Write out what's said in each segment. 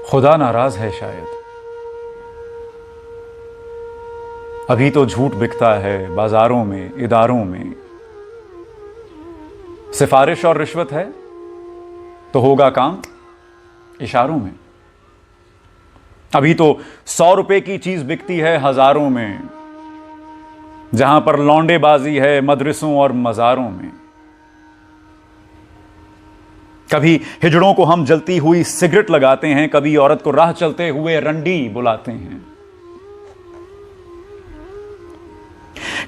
खुदा नाराज है शायद। अभी तो झूठ बिकता है बाजारों में, इदारों में। सिफारिश और रिश्वत है तो होगा काम इशारों में। अभी तो 100 रुपए की चीज बिकती है हजारों में, जहां पर लौंडेबाजी है मदरसों और मजारों में। कभी हिजड़ों को हम जलती हुई सिगरेट लगाते हैं, कभी औरत को राह चलते हुए रंडी बुलाते हैं।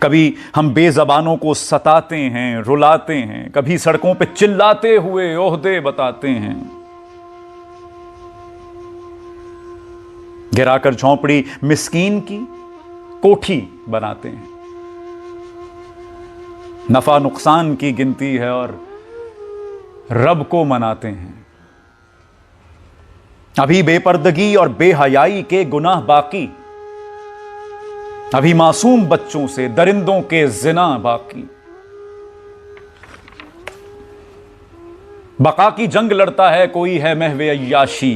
कभी हम बेजबानों को सताते हैं, रुलाते हैं, कभी सड़कों पे चिल्लाते हुए ओहदे बताते हैं। गिराकर झोंपड़ी मिस्कीन की कोठी बनाते हैं। नफा नुकसान की गिनती है और रब को मनाते हैं। अभी बेपर्दगी और बेहयाई के गुनाह बाकी, अभी मासूम बच्चों से दरिंदों के जिना बाकी। बका की जंग लड़ता है कोई है महवे अय्याशी,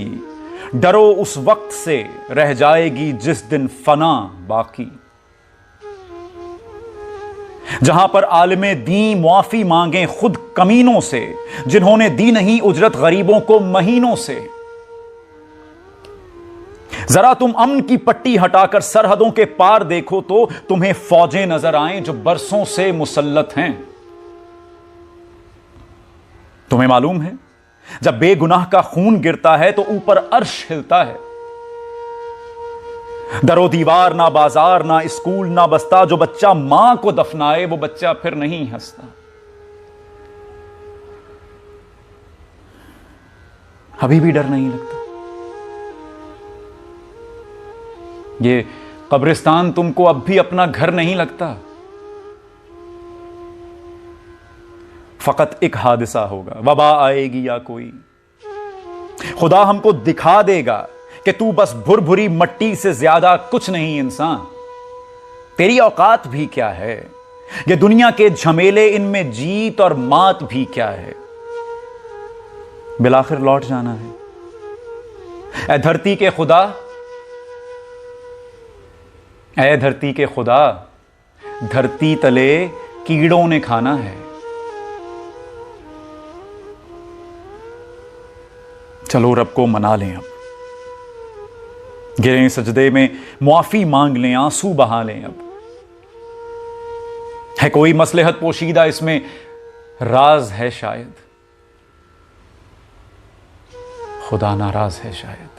डरो उस वक्त से रह जाएगी जिस दिन फना बाकी। जहां पर आलिमे दी मुआफी मांगे खुद कमीनों से, जिन्होंने दी नहीं उजरत गरीबों को महीनों से। जरा तुम अमन की पट्टी हटाकर सरहदों के पार देखो तो तुम्हें फौजें नजर आएं जो बरसों से मुसल्लत हैं। तुम्हें मालूम है जब बेगुनाह का खून गिरता है तो ऊपर अर्श हिलता है। दरो दीवार ना बाजार ना स्कूल ना बस्ता, जो बच्चा मां को दफनाए वो बच्चा फिर नहीं हंसता। अभी भी डर नहीं लगता। ये कब्रिस्तान तुमको अब भी अपना घर नहीं लगता। फकत एक हादसा होगा, वबा आएगी या कोई, खुदा हमको दिखा देगा कि तू बस भुरभुरी मट्टी से ज्यादा कुछ नहीं इंसान। तेरी औकात भी क्या है, ये दुनिया के झमेले, इनमें जीत और मात भी क्या है। बिलाखिर लौट जाना है। ऐ धरती के खुदा, ऐ धरती के खुदा, धरती तले कीड़ों ने खाना है। चलो रब को मना लें, अब गिरें सजदे में, मुआफी मांग लें, आंसू बहा लें। अब है कोई मसलहत पोशीदा इसमें, राज है शायद, खुदा नाराज है शायद।